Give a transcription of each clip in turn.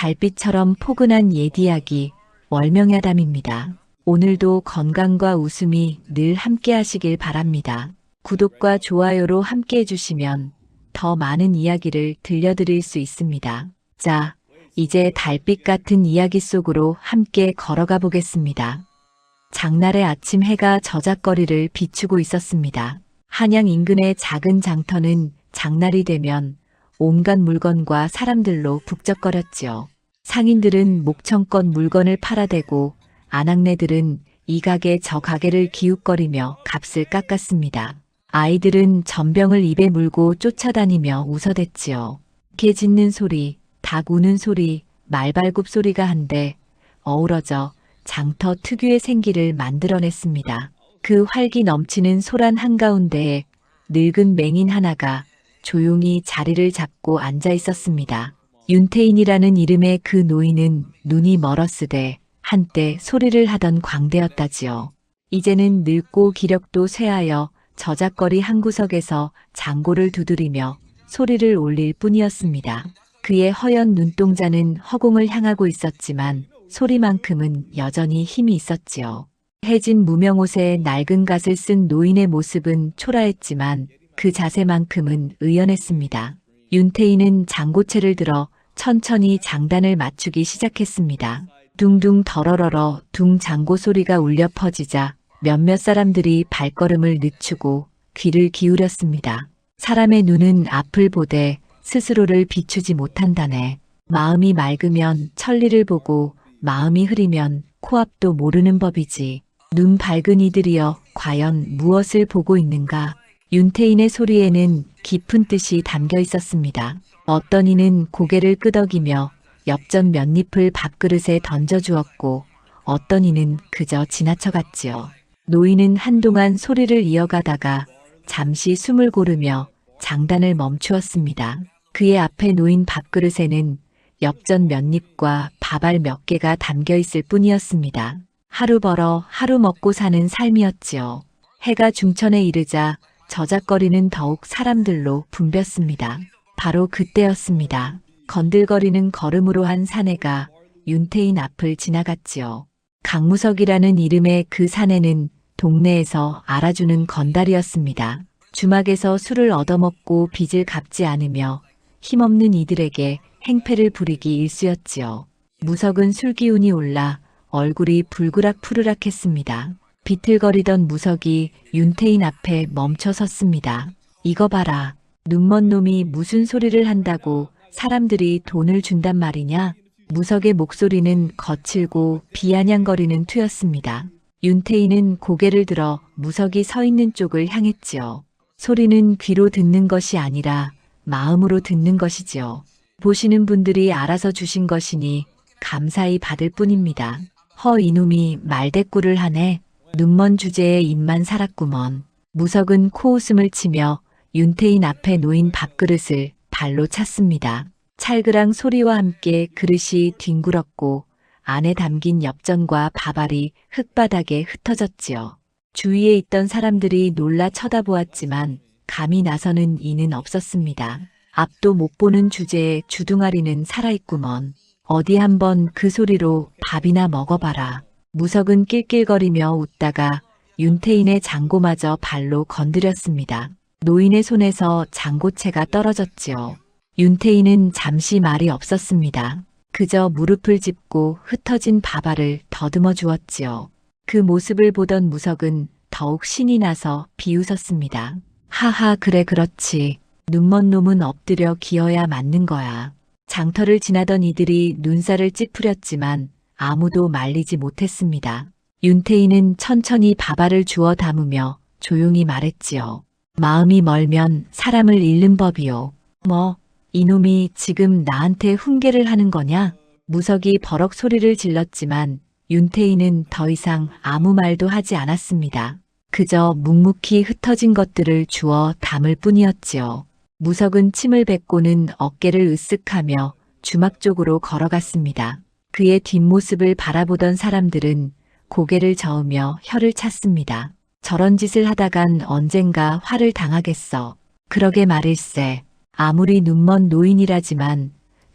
달빛처럼 포근한 옛 이야기 월명야담입니다. 오늘도 건강과 웃음이 늘 함께 하시길 바랍니다. 구독과 좋아요로 함께 해주시면 더 많은 이야기를 들려드릴 수 있습니다. 자, 이제 달빛 같은 이야기 속으로 함께 걸어가 보겠습니다. 장날의 아침 해가 저작거리를 비추고 있었습니다. 한양 인근의 작은 장터는 장날이 되면 온갖 물건과 사람들로 북적거렸지요. 상인들은 목청껏 물건을 팔아대고 아낙네들은 이 가게 저 가게를 기웃거리며 값을 깎았습니다. 아이들은 전병을 입에 물고 쫓아다니며 웃어댔지요. 개 짖는 소리, 닭 우는 소리, 말발굽 소리가 한데 어우러져 장터 특유의 생기를 만들어냈습니다. 그 활기 넘치는 소란 한가운데에 늙은 맹인 하나가 조용히 자리를 잡고 앉아 있었습니다. 윤태인이라는 이름의 그 노인은 눈이 멀었으되 한때 소리를 하던 광대였다지요. 이제는 늙고 기력도 쇠하여 저작거리 한 구석에서 장고를 두드리며 소리를 올릴 뿐이었습니다. 그의 허연 눈동자는 허공을 향하고 있었지만 소리만큼은 여전히 힘이 있었지요. 해진 무명옷에 낡은 갓을 쓴 노인의 모습은 초라했지만 그 자세만큼은 의연했습니다. 윤태인은 장고채를 들어 천천히 장단을 맞추기 시작했습니다. 둥둥 더러러러 둥 장고 소리가 울려 퍼지자 몇몇 사람들이 발걸음을 늦추고 귀를 기울였습니다. 사람의 눈은 앞을 보되 스스로를 비추지 못한다네. 마음이 맑으면 천리를 보고 마음이 흐리면 코앞도 모르는 법이지. 눈 밝은 이들이여 과연 무엇을 보고 있는가? 윤태인의 소리에는 깊은 뜻이 담겨 있었습니다. 어떤 이는 고개를 끄덕이며 엽전 몇 잎을 밥그릇에 던져주었고 어떤 이는 그저 지나쳐갔지요. 노인은 한동안 소리를 이어가다가 잠시 숨을 고르며 장단을 멈추었습니다. 그의 앞에 놓인 밥그릇에는 엽전 몇 잎과 밥알 몇 개가 담겨 있을 뿐이었습니다. 하루 벌어 하루 먹고 사는 삶이었지요. 해가 중천에 이르자 저작거리는 더욱 사람들로 붐볐습니다. 바로 그때였습니다. 건들거리는 걸음으로 한 사내가 윤태인 앞을 지나갔지요. 강무석이라는 이름의 그 사내는 동네에서 알아주는 건달이었습니다. 주막에서 술을 얻어먹고 빚을 갚지 않으며 힘없는 이들에게 행패를 부리기 일쑤였지요. 무석은 술기운이 올라 얼굴이 불그락 푸르락했습니다. 비틀거리던 무석이 윤태인 앞에 멈춰 섰습니다. 이거 봐라. 눈먼 놈이 무슨 소리를 한다고 사람들이 돈을 준단 말이냐? 무석의 목소리는 거칠고 비아냥거리는 투였습니다. 윤태인은 고개를 들어 무석이 서 있는 쪽을 향했지요. 소리는 귀로 듣는 것이 아니라 마음으로 듣는 것이지요. 보시는 분들이 알아서 주신 것이니 감사히 받을 뿐입니다. 허 이놈이 말대꾸를 하네. 눈먼 주제에 입만 살았구먼. 무석은 코웃음을 치며 윤태인 앞에 놓인 밥그릇을 발로 찼습니다. 찰그랑 소리와 함께 그릇이 뒹굴었고 안에 담긴 엽전과 밥알이 흙바닥에 흩어졌지요. 주위에 있던 사람들이 놀라 쳐다보았지만 감히 나서는 이는 없었습니다. 앞도 못 보는 주제에 주둥아리는 살아있구먼. 어디 한번 그 소리로 밥이나 먹어봐라. 무석은 낄낄거리며 웃다가 윤태인의 장고마저 발로 건드렸습니다. 노인의 손에서 장고채가 떨어졌지요. 윤태인은 잠시 말이 없었습니다. 그저 무릎을 짚고 흩어진 밥알을 더듬어 주었지요. 그 모습을 보던 무석은 더욱 신이 나서 비웃었습니다. 하하 그래 그렇지. 눈먼 놈은 엎드려 기어야 맞는 거야. 장터를 지나던 이들이 눈살을 찌푸렸지만 아무도 말리지 못했습니다. 윤태인은 천천히 밥알을 주워 담으며 조용히 말했지요. 마음이 멀면 사람을 잃는 법이요. 뭐 이놈이 지금 나한테 훈계를 하는 거냐? 무석이 버럭 소리를 질렀지만 윤태인은 더 이상 아무 말도 하지 않았습니다. 그저 묵묵히 흩어진 것들을 주워 담을 뿐이었지요. 무석은 침을 뱉고는 어깨를 으쓱하며 주막 쪽으로 걸어갔습니다. 그의 뒷모습을 바라보던 사람들은 고개를 저으며 혀를 찼습니다. 저런 짓을 하다간 언젠가 화를 당하겠어. 그러게 말일세. 아무리 눈먼 노인이라지만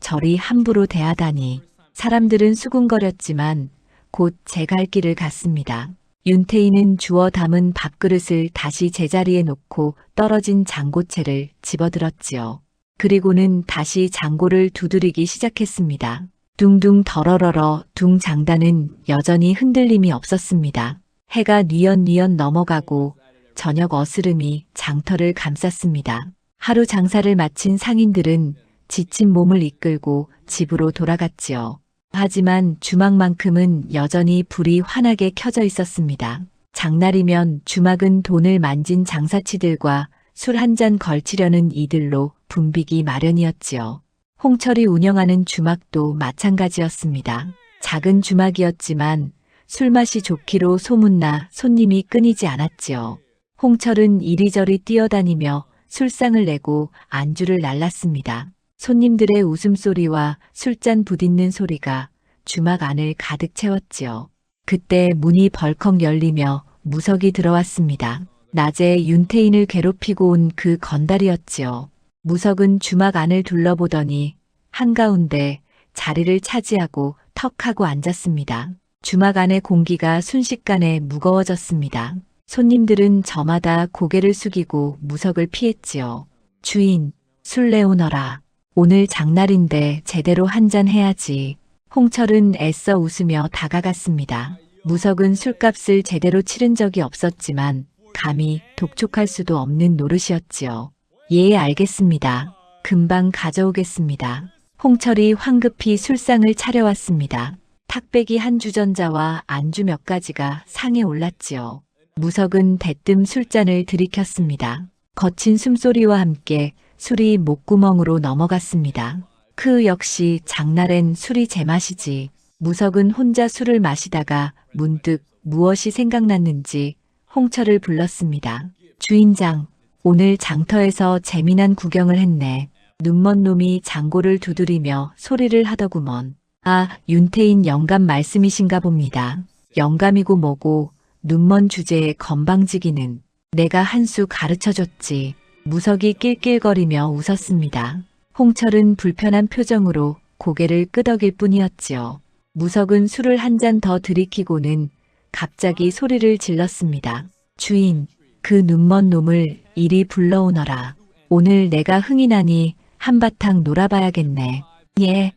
저리 함부로 대하다니. 사람들은 수군거렸지만 곧 제 갈 길을 갔습니다. 윤태희는 주워 담은 밥그릇을 다시 제자리에 놓고 떨어진 장고채를 집어들었지요. 그리고는 다시 장고를 두드리기 시작했습니다. 둥둥 덜어러러 둥 장단은 여전히 흔들림이 없었습니다. 해가 뉘엿뉘엿 넘어가고 저녁 어스름이 장터를 감쌌습니다. 하루 장사를 마친 상인들은 지친 몸을 이끌고 집으로 돌아갔지요. 하지만 주막만큼은 여전히 불이 환하게 켜져 있었습니다. 장날이면 주막은 돈을 만진 장사치들과 술 한 잔 걸치려는 이들로 붐비기 마련이었지요. 홍철이 운영하는 주막도 마찬가지였습니다. 작은 주막이었지만 술맛이 좋기로 소문나 손님이 끊이지 않았지요. 홍철은 이리저리 뛰어다니며 술상을 내고 안주를 날랐습니다. 손님들의 웃음소리와 술잔 부딪는 소리가 주막 안을 가득 채웠지요. 그때 문이 벌컥 열리며 무석이 들어왔습니다. 낮에 윤태인을 괴롭히고 온 그 건달이었지요. 무석은 주막 안을 둘러보더니 한가운데 자리를 차지하고 턱하고 앉았습니다. 주막 안의 공기가 순식간에 무거워졌습니다. 손님들은 저마다 고개를 숙이고 무석을 피했지요. 주인, 술 내오너라. 오늘 장날인데 제대로 한잔 해야지. 홍철은 애써 웃으며 다가갔습니다. 무석은 술값을 제대로 치른 적이 없었지만 감히 독촉할 수도 없는 노릇이었지요. 예, 알겠습니다. 금방 가져오겠습니다. 홍철이 황급히 술상을 차려왔습니다. 탁배기 한 주전자와 안주 몇 가지가 상에 올랐지요. 무석은 대뜸 술잔을 들이켰습니다. 거친 숨소리와 함께 술이 목구멍으로 넘어갔습니다. 그 역시 장날엔 술이 제맛이지. 무석은 혼자 술을 마시다가 문득 무엇이 생각났는지 홍철을 불렀습니다. 주인장, 오늘 장터에서 재미난 구경을 했네. 눈먼 놈이 장고를 두드리며 소리를 하더구먼. 아, 윤태인 영감 말씀이신가 봅니다. 영감이고 뭐고 눈먼 주제에 건방지기는 내가 한 수 가르쳐줬지. 무석이 낄낄거리며 웃었습니다. 홍철은 불편한 표정으로 고개를 끄덕일 뿐이었지요. 무석은 술을 한 잔 더 들이키고는 갑자기 소리를 질렀습니다. 주인, 그 눈먼 놈을 이리 불러오너라. 오늘 내가 흥이 나니 한바탕 놀아봐야겠네. 예,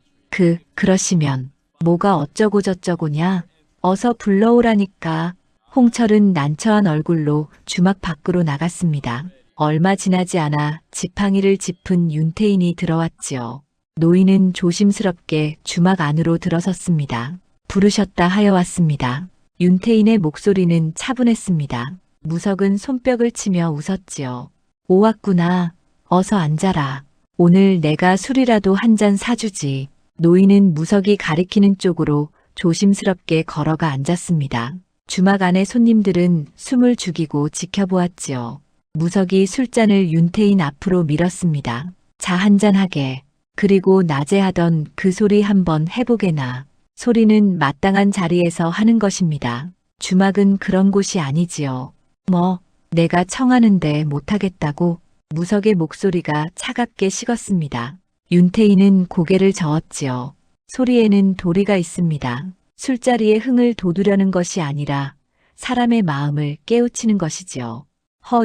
그러시면 뭐가 어쩌고 저쩌고냐? 어서 불러오라니까. 홍철은 난처한 얼굴로 주막 밖으로 나갔습니다. 얼마 지나지 않아 지팡이를 짚은 윤태인이 들어왔지요. 노인은 조심스럽게 주막 안으로 들어섰습니다. 부르셨다 하여 왔습니다. 윤태인의 목소리는 차분했습니다. 무석은 손뼉을 치며 웃었지요. 오, 왔구나. 어서 앉아라. 오늘 내가 술이라도 한 잔 사주지. 노인은 무석이 가리키는 쪽으로 조심스럽게 걸어가 앉았습니다. 주막 안의 손님들은 숨을 죽이고 지켜보았지요. 무석이 술잔을 윤태인 앞으로 밀었습니다. 자, 한잔하게. 그리고 낮에 하던 그 소리 한번 해보게나. 소리는 마땅한 자리에서 하는 것입니다. 주막은 그런 곳이 아니지요. 뭐, 내가 청하는데 못하겠다고? 무석의 목소리가 차갑게 식었습니다. 윤태인은 고개를 저었지요. 소리에는 도리가 있습니다. 술자리에 흥을 돋우려는 것이 아니라 사람의 마음을 깨우치는 것이지요.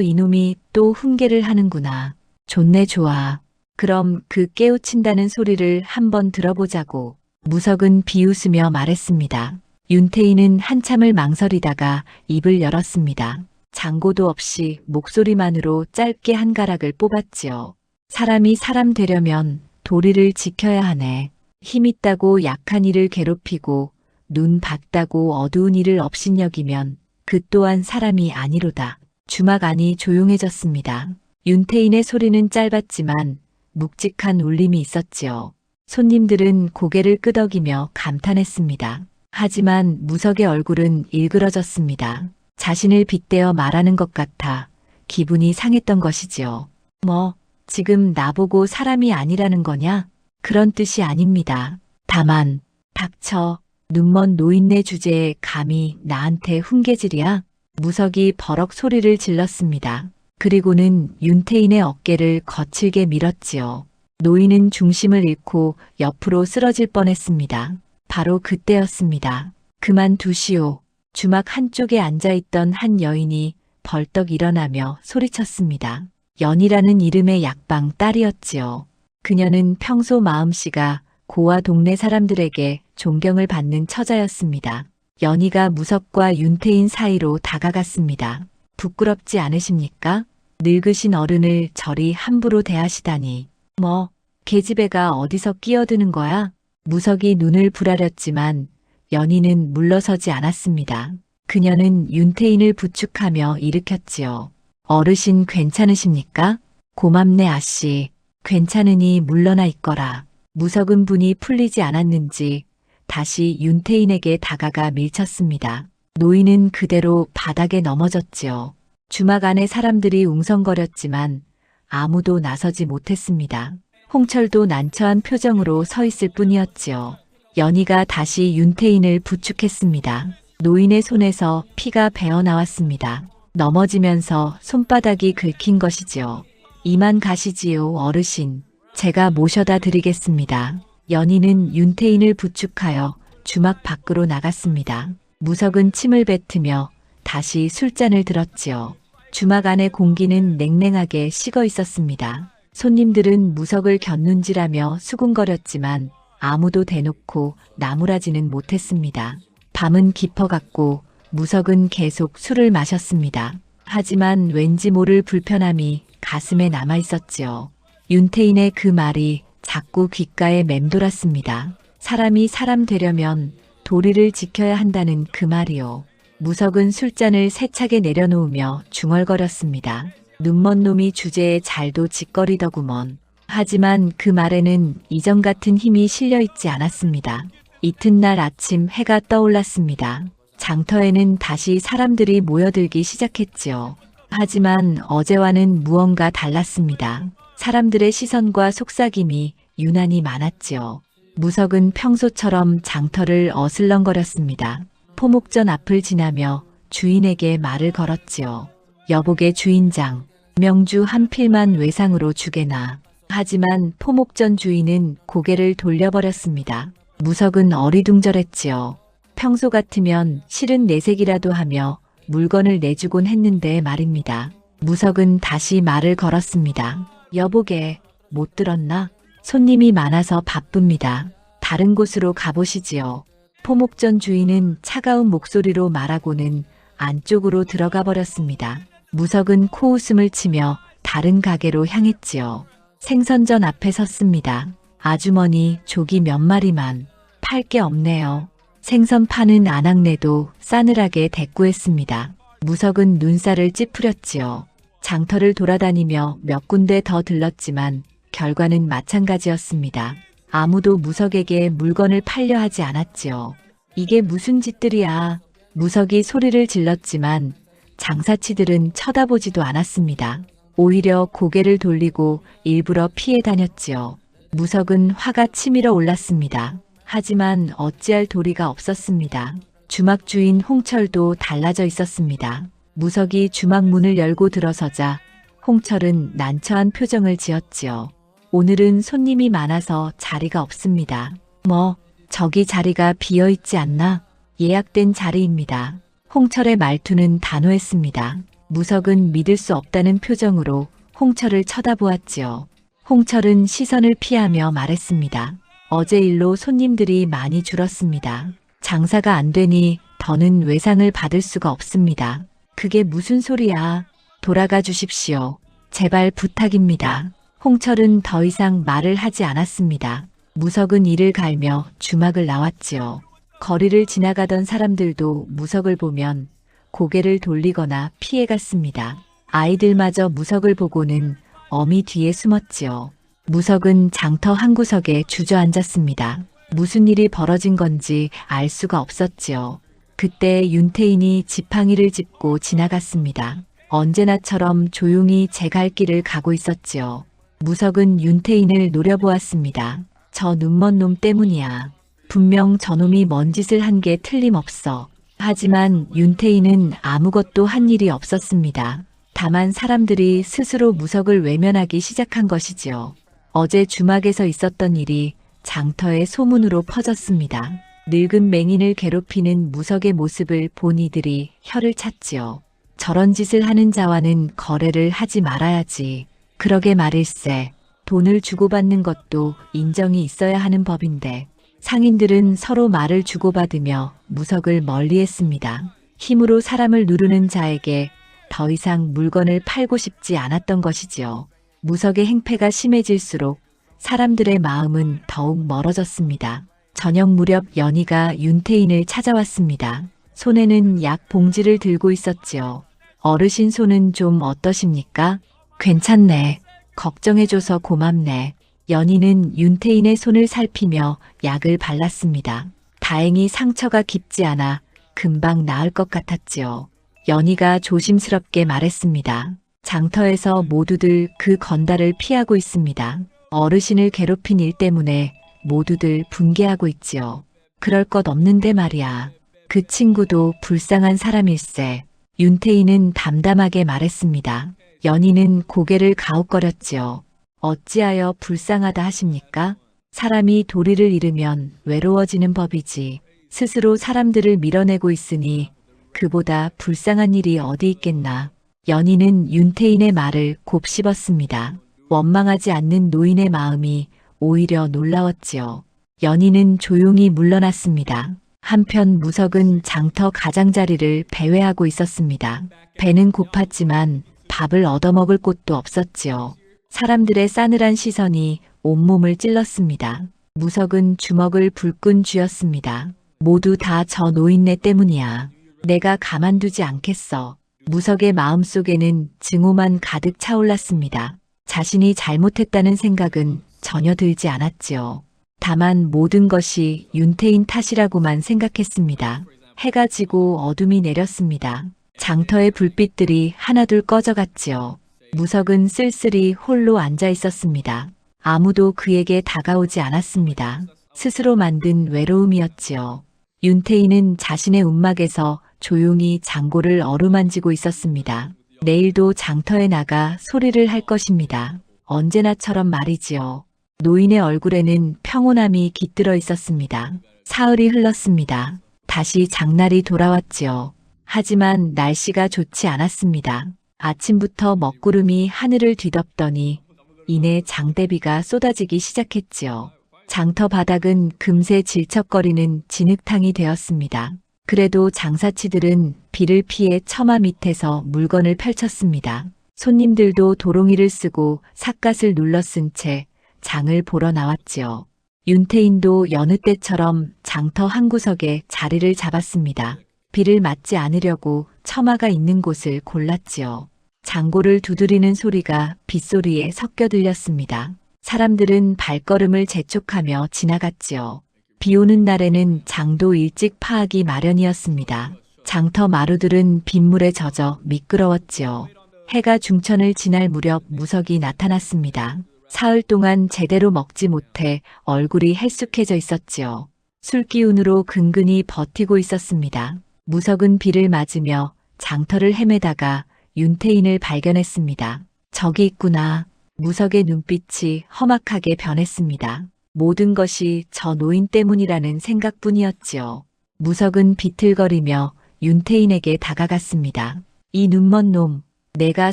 이놈이 또 훈계를 하는구나. 좋네, 좋아. 그럼 그 깨우친다는 소리를 한번 들어보자고. 무석은 비웃으며 말했습니다. 윤태인은 한참을 망설이다가 입을 열었습니다. 장고도 없이 목소리만으로 짧게 한 가락을 뽑았지요. 사람이 사람 되려면 도리를 지켜야 하네. 힘있다고 약한 이를 괴롭히고 눈 밝다고 어두운 이를 업신여기면 그 또한 사람이 아니로다. 주막 안이 조용해졌습니다. 윤태인의 소리는 짧았지만 묵직한 울림이 있었지요. 손님들은 고개를 끄덕이며 감탄했습니다. 하지만 무석의 얼굴은 일그러졌습니다. 자신을 빗대어 말하는 것 같아 기분이 상했던 것이지요. 뭐, 지금 나보고 사람이 아니라는 거냐? 그런 뜻이 아닙니다. 다만, 닥쳐. 눈먼 노인네 주제에 감히 나한테 훈계질이야? 무석이 버럭 소리를 질렀습니다. 그리고는 윤태인의 어깨를 거칠게 밀었지요. 노인은 중심을 잃고 옆으로 쓰러질 뻔했습니다. 바로 그때였습니다. 그만두시오. 주막 한쪽에 앉아있던 한 여인이 벌떡 일어나며 소리쳤습니다. 연이라는 이름의 약방 딸이었지요. 그녀는 평소 마음씨가 고와 동네 사람들에게 존경을 받는 처자였습니다. 연희가 무석과 윤태인 사이로 다가갔습니다. 부끄럽지 않으십니까? 늙으신 어른을 저리 함부로 대하시다니. 뭐, 계집애가 어디서 끼어드는 거야? 무석이 눈을 부라렸지만 연희는 물러서지 않았습니다. 그녀는 윤태인을 부축하며 일으켰지요. 어르신 괜찮으십니까? 고맙네 아씨. 괜찮으니 물러나 있거라. 무석은 분이 풀리지 않았는지 다시 윤태인에게 다가가 밀쳤습니다. 노인은 그대로 바닥에 넘어졌지요. 주막 안에 사람들이 웅성거렸지만 아무도 나서지 못했습니다. 홍철도 난처한 표정으로 서 있을 뿐이었지요. 연희가 다시 윤태인을 부축했습니다. 노인의 손에서 피가 배어나왔습니다. 넘어지면서 손바닥이 긁힌 것이지요. 이만 가시지요, 어르신. 제가 모셔다 드리겠습니다. 연희는 윤태인을 부축하여 주막 밖으로 나갔습니다. 무석은 침을 뱉으며 다시 술잔을 들었지요. 주막 안의 공기는 냉랭하게 식어 있었습니다. 손님들은 무석을 곁눈질하며 수군거렸지만 아무도 대놓고 나무라지는 못했습니다. 밤은 깊어갔고 무석은 계속 술을 마셨습니다. 하지만 왠지 모를 불편함이 가슴에 남아 있었지요. 윤태인의 그 말이 자꾸 귓가에 맴돌았습니다. 사람이 사람 되려면 도리를 지켜야 한다는 그 말이요. 무석은 술잔을 세차게 내려놓으며 중얼거렸습니다. 눈먼 놈이 주제에 잘도 짓거리더구먼. 하지만 그 말에는 이전 같은 힘이 실려 있지 않았습니다. 이튿날 아침 해가 떠올랐습니다. 장터에는 다시 사람들이 모여들기 시작했지요. 하지만 어제와는 무언가 달랐습니다. 사람들의 시선과 속삭임이 유난히 많았지요. 무석은 평소처럼 장터를 어슬렁거렸습니다. 포목전 앞을 지나며 주인에게 말을 걸었지요. 여복의 주인장, 명주 한 필만 외상으로 주게나. 하지만 포목전 주인은 고개를 돌려버렸습니다. 무석은 어리둥절했지요. 평소 같으면 실은 내색이라도 하며 물건을 내주곤 했는데 말입니다. 무석은 다시 말을 걸었습니다. 여보게, 못 들었나? 손님이 많아서 바쁩니다. 다른 곳으로 가보시지요. 포목전 주인은 차가운 목소리로 말하고는 안쪽으로 들어가 버렸습니다. 무석은 코웃음을 치며 다른 가게로 향했지요. 생선전 앞에 섰습니다. 아주머니, 조기 몇 마리만. 팔 게 없네요. 생선 파는 안악내도 싸늘하게 대꾸했습니다. 무석은 눈살을 찌푸렸지요. 장터를 돌아다니며 몇 군데 더 들렀지만 결과는 마찬가지였습니다. 아무도 무석에게 물건을 팔려 하지 않았지요. 이게 무슨 짓들이야. 무석이 소리를 질렀지만 장사치들은 쳐다보지도 않았습니다. 오히려 고개를 돌리고 일부러 피해 다녔지요. 무석은 화가 치밀어 올랐습니다. 하지만 어찌할 도리가 없었습니다. 주막 주인 홍철도 달라져 있었습니다. 무석이 주막 문을 열고 들어서자 홍철은 난처한 표정을 지었지요. 오늘은 손님이 많아서 자리가 없습니다. 뭐, 저기 자리가 비어있지 않나? 예약된 자리입니다. 홍철의 말투는 단호했습니다. 무석은 믿을 수 없다는 표정으로 홍철을 쳐다보았지요. 홍철은 시선을 피하며 말했습니다. 어제 일로 손님들이 많이 줄었습니다. 장사가 안 되니 더는 외상을 받을 수가 없습니다. 그게 무슨 소리야. 돌아가 주십시오. 제발 부탁입니다. 홍철은 더 이상 말을 하지 않았습니다. 무석은 이를 갈며 주막을 나왔지요. 거리를 지나가던 사람들도 무석을 보면 고개를 돌리거나 피해갔습니다. 아이들마저 무석을 보고는 어미 뒤에 숨었지요. 무석은 장터 한 구석에 주저앉았습니다. 무슨 일이 벌어진 건지 알 수가 없었지요. 그때 윤태인이 지팡이를 짚고 지나갔습니다. 언제나처럼 조용히 제 갈 길을 가고 있었지요. 무석은 윤태인을 노려보았습니다. 저 눈먼 놈 때문이야. 분명 저놈이 뭔 짓을 한 게 틀림없어. 하지만 윤태인은 아무것도 한 일이 없었습니다. 다만 사람들이 스스로 무석을 외면하기 시작한 것이지요. 어제 주막에서 있었던 일이 장터의 소문으로 퍼졌습니다. 늙은 맹인을 괴롭히는 무석의 모습을 본 이들이 혀를 찼지요. 저런 짓을 하는 자와는 거래를 하지 말아야지. 그러게 말일세. 돈을 주고받는 것도 인정이 있어야 하는 법인데 상인들은 서로 말을 주고받으며 무석을 멀리했습니다. 힘으로 사람을 누르는 자에게 더 이상 물건을 팔고 싶지 않았던 것이지요. 무석의 행패가 심해질수록 사람들의 마음은 더욱 멀어졌습니다. 저녁 무렵 연희가 윤태인을 찾아왔습니다. 손에는 약 봉지를 들고 있었지요. 어르신 손은 좀 어떠십니까? 괜찮네. 걱정해줘서 고맙네. 연희는 윤태인의 손을 살피며 약을 발랐습니다. 다행히 상처가 깊지 않아 금방 나을 것 같았지요. 연희가 조심스럽게 말했습니다. 장터에서 모두들 그 건달을 피하고 있습니다. 어르신을 괴롭힌 일 때문에 모두들 분개하고 있지요. 그럴 것 없는데 말이야. 그 친구도 불쌍한 사람일세. 윤태인은 담담하게 말했습니다. 연희는 고개를 가웃거렸지요. 어찌하여 불쌍하다 하십니까? 사람이 도리를 잃으면 외로워지는 법이지. 스스로 사람들을 밀어내고 있으니 그보다 불쌍한 일이 어디 있겠나. 연희는 윤태인의 말을 곱씹었습니다. 원망하지 않는 노인의 마음이 오히려 놀라웠지요. 연희는 조용히 물러났습니다. 한편 무석은 장터 가장자리를 배회하고 있었습니다. 배는 고팠지만 밥을 얻어먹을 곳도 없었지요. 사람들의 싸늘한 시선이 온몸을 찔렀습니다. 무석은 주먹을 불끈 쥐었습니다. 모두 다 저 노인네 때문이야. 내가 가만두지 않겠어. 무석의 마음속에는 증오만 가득 차올랐습니다. 자신이 잘못했다는 생각은 전혀 들지 않았지요. 다만 모든 것이 윤태인 탓이라고만 생각했습니다. 해가 지고 어둠이 내렸습니다. 장터의 불빛들이 하나둘 꺼져갔지요. 무석은 쓸쓸히 홀로 앉아 있었습니다. 아무도 그에게 다가오지 않았습니다. 스스로 만든 외로움이었지요. 윤태인은 자신의 움막에서 조용히 장고를 어루만지고 있었습니다. 내일도 장터에 나가 소리를 할 것입니다. 언제나처럼 말이지요. 노인의 얼굴에는 평온함이 깃들어 있었습니다. 사흘이 흘렀습니다. 다시 장날이 돌아왔지요. 하지만 날씨가 좋지 않았습니다. 아침부터 먹구름이 하늘을 뒤덮더니 이내 장대비가 쏟아지기 시작했지요. 장터 바닥은 금세 질척거리는 진흙탕이 되었습니다. 그래도 장사치들은 비를 피해 처마 밑에서 물건을 펼쳤습니다. 손님들도 도롱이를 쓰고 삿갓을 눌러 쓴 채 장을 보러 나왔지요. 윤태인도 여느 때처럼 장터 한 구석에 자리를 잡았습니다. 비를 맞지 않으려고 처마가 있는 곳을 골랐지요. 장고를 두드리는 소리가 빗소리에 섞여 들렸습니다. 사람들은 발걸음을 재촉하며 지나갔지요. 비 오는 날에는 장도 일찍 파하기 마련이었습니다. 장터 마루들은 빗물에 젖어 미끄러웠지요. 해가 중천을 지날 무렵 무석이 나타났습니다. 사흘 동안 제대로 먹지 못해 얼굴이 헬쑥해져 있었지요. 술기운으로 근근히 버티고 있었습니다. 무석은 비를 맞으며 장터를 헤매다가 윤태인을 발견했습니다. 저기 있구나. 무석의 눈빛이 험악하게 변했습니다. 모든 것이 저 노인 때문이라는 생각뿐이었지요. 무석은 비틀거리며 윤태인에게 다가갔습니다. 이 눈먼 놈, 내가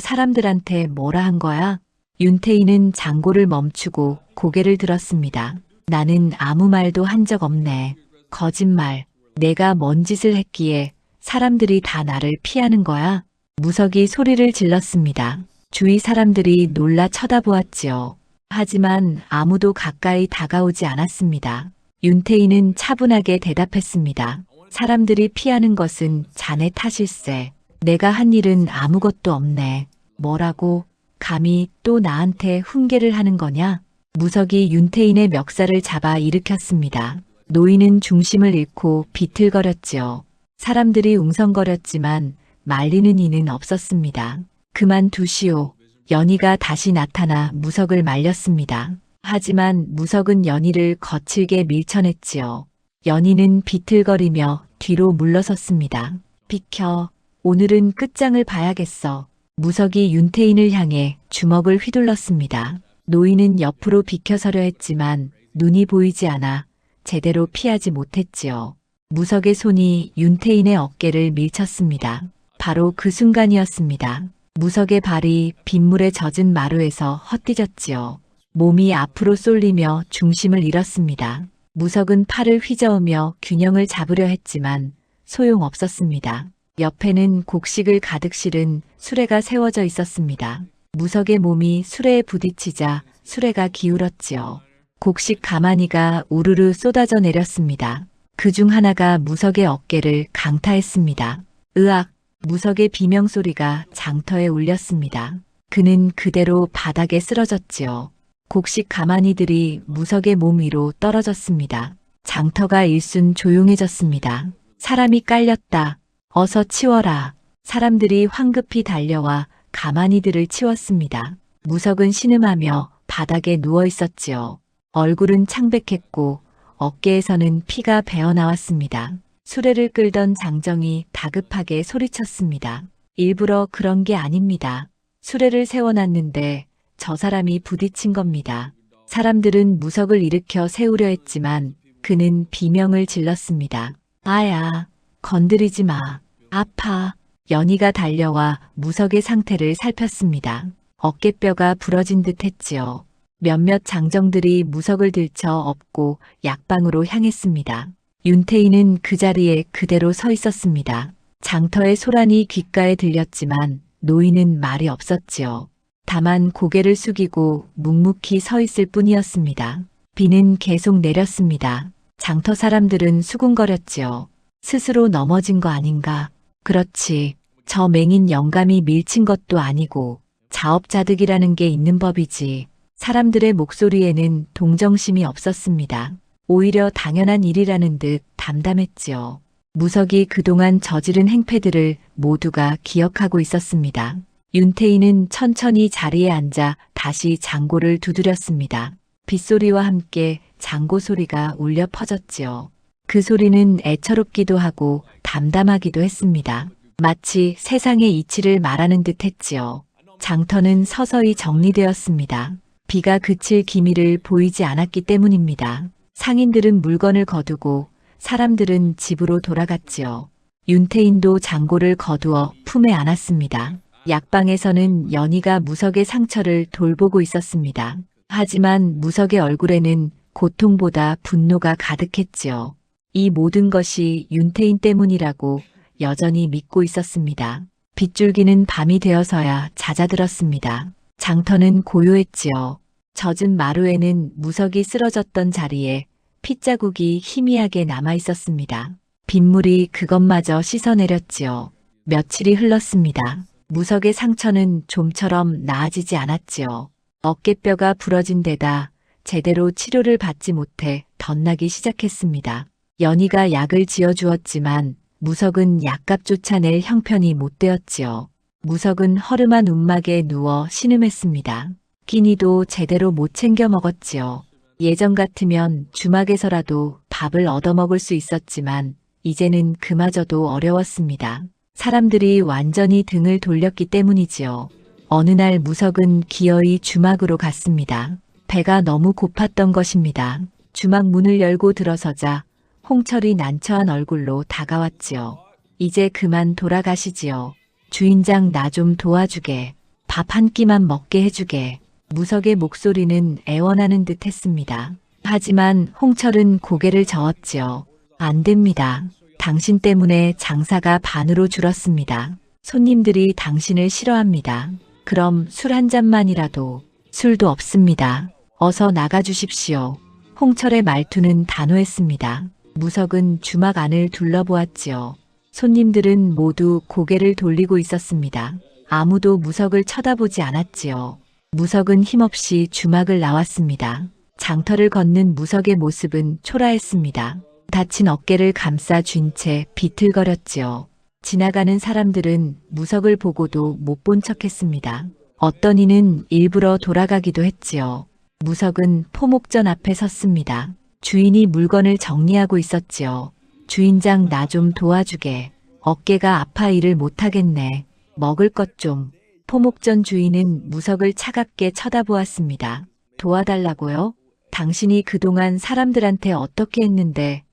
사람들한테 뭐라 한 거야? 윤태인은 장고를 멈추고 고개를 들었습니다. 나는 아무 말도 한 적 없네. 거짓말. 내가 뭔 짓을 했기에 사람들이 다 나를 피하는 거야? 무석이 소리를 질렀습니다. 주위 사람들이 놀라 쳐다보았지요. 하지만 아무도 가까이 다가오지 않았습니다. 윤태인은 차분하게 대답했습니다. 사람들이 피하는 것은 자네 탓일세. 내가 한 일은 아무것도 없네. 뭐라고? 감히 또 나한테 훈계를 하는 거냐? 무석이 윤태인의 멱살을 잡아 일으켰습니다. 노인은 중심을 잃고 비틀거렸지요. 사람들이 웅성거렸지만 말리는 이는 없었습니다. 그만두시오. 연희가 다시 나타나 무석을 말렸습니다. 하지만 무석은 연희를 거칠게 밀쳐냈지요. 연희는 비틀거리며 뒤로 물러섰습니다. 비켜. 오늘은 끝장을 봐야겠어. 무석이 윤태인을 향해 주먹을 휘둘렀습니다. 노인은 옆으로 비켜서려 했지만 눈이 보이지 않아 제대로 피하지 못했지요. 무석의 손이 윤태인의 어깨를 밀쳤습니다. 바로 그 순간이었습니다. 무석의 발이 빗물에 젖은 마루에서 헛디뎠지요. 몸이 앞으로 쏠리며 중심을 잃었습니다. 무석은 팔을 휘저으며 균형을 잡으려 했지만 소용없었습니다. 옆에는 곡식을 가득 실은 수레가 세워져 있었습니다. 무석의 몸이 수레에 부딪히자 수레가 기울었지요. 곡식 가마니가 우르르 쏟아져 내렸습니다. 그중 하나가 무석의 어깨를 강타했습니다. 으악! 무석의 비명소리가 장터에 울렸습니다. 그는 그대로 바닥에 쓰러졌지요. 곡식 가마니들이 무석의 몸 위로 떨어졌습니다. 장터가 일순 조용해졌습니다. 사람이 깔렸다. 어서 치워라. 사람들이 황급히 달려와 가마니들을 치웠습니다. 무석은 신음하며 바닥에 누워 있었지요. 얼굴은 창백했고 어깨에서는 피가 배어나왔습니다. 수레를 끌던 장정이 다급하게 소리쳤습니다. 일부러 그런 게 아닙니다. 수레를 세워놨는데 저 사람이 부딪힌 겁니다. 사람들은 무석을 일으켜 세우려 했지만 그는 비명을 질렀습니다. 아야, 건드리지 마. 아파. 연희가 달려와 무석의 상태를 살폈습니다. 어깨뼈가 부러진 듯 했지요. 몇몇 장정들이 무석을 들쳐 업고 약방으로 향했습니다. 윤태인은 그 자리에 그대로 서 있었습니다. 장터의 소란이 귓가에 들렸지만 노인은 말이 없었지요. 다만 고개를 숙이고 묵묵히 서 있을 뿐이었습니다. 비는 계속 내렸습니다. 장터 사람들은 수군거렸지요. 스스로 넘어진 거 아닌가? 그렇지. 저 맹인 영감이 밀친 것도 아니고 자업자득이라는 게 있는 법이지. 사람들의 목소리에는 동정심이 없었습니다. 오히려 당연한 일이라는 듯 담담했지요. 무석이 그동안 저지른 행패들을 모두가 기억하고 있었습니다. 윤태인은 천천히 자리에 앉아 다시 장고를 두드렸습니다. 빗소리와 함께 장고 소리가 울려 퍼졌지요. 그 소리는 애처롭기도 하고 담담하기도 했습니다. 마치 세상의 이치를 말하는 듯 했지요. 장터는 서서히 정리되었습니다. 비가 그칠 기미를 보이지 않았기 때문입니다. 상인들은 물건을 거두고 사람들은 집으로 돌아갔지요. 윤태인도 장고를 거두어 품에 안았습니다. 약방에서는 연희가 무석의 상처를 돌보고 있었습니다. 하지만 무석의 얼굴에는 고통보다 분노가 가득했지요. 이 모든 것이 윤태인 때문이라고 여전히 믿고 있었습니다. 빗줄기는 밤이 되어서야 잦아들었습니다. 장터는 고요했지요. 젖은 마루에는 무석이 쓰러졌던 자리에 핏자국이 희미하게 남아 있었습니다. 빗물이 그것마저 씻어내렸지요. 며칠이 흘렀습니다. 무석의 상처는 좀처럼 나아지지 않았지요. 어깨뼈가 부러진 데다 제대로 치료를 받지 못해 덧나기 시작했습니다. 연희가 약을 지어주었지만 무석은 약값조차 낼 형편이 못 되었지요. 무석은 허름한 움막에 누워 신음했습니다. 끼니도 제대로 못 챙겨 먹었지요. 예전 같으면 주막에서라도 밥을 얻어먹을 수 있었지만 이제는 그마저도 어려웠습니다. 사람들이 완전히 등을 돌렸기 때문이지요. 어느 날 무석은 기어이 주막으로 갔습니다. 배가 너무 고팠던 것입니다. 주막 문을 열고 들어서자 홍철이 난처한 얼굴로 다가왔지요. 이제 그만 돌아가시지요. 주인장 나 좀 도와주게. 밥 한 끼만 먹게 해주게. 무석의 목소리는 애원하는 듯 했습니다. 하지만 홍철은 고개를 저었지요. 안 됩니다. 당신 때문에 장사가 반으로 줄었습니다. 손님들이 당신을 싫어합니다. 그럼 술 한 잔만이라도. 술도 없습니다. 어서 나가주십시오. 홍철의 말투는 단호했습니다. 무석은 주막 안을 둘러보았지요. 손님들은 모두 고개를 돌리고 있었습니다. 아무도 무석을 쳐다보지 않았지요. 무석은 힘없이 주막을 나왔습니다. 장터를 걷는 무석의 모습은 초라했습니다. 다친 어깨를 감싸 쥔 채 비틀거렸지요. 지나가는 사람들은 무석을 보고도 못 본 척했습니다. 어떤 이는 일부러 돌아가기도 했지요. 무석은 포목전 앞에 섰습니다. 주인이 물건을 정리하고 있었지요. 주인장 나 좀 도와주게. 어깨가 아파 일을 못하겠네. 먹을 것 좀. 포목전 주인은 무석을 차갑게 쳐다보았습니다. 도와달라고요? 당신이 그동안 사람들한테 어떻게 했는데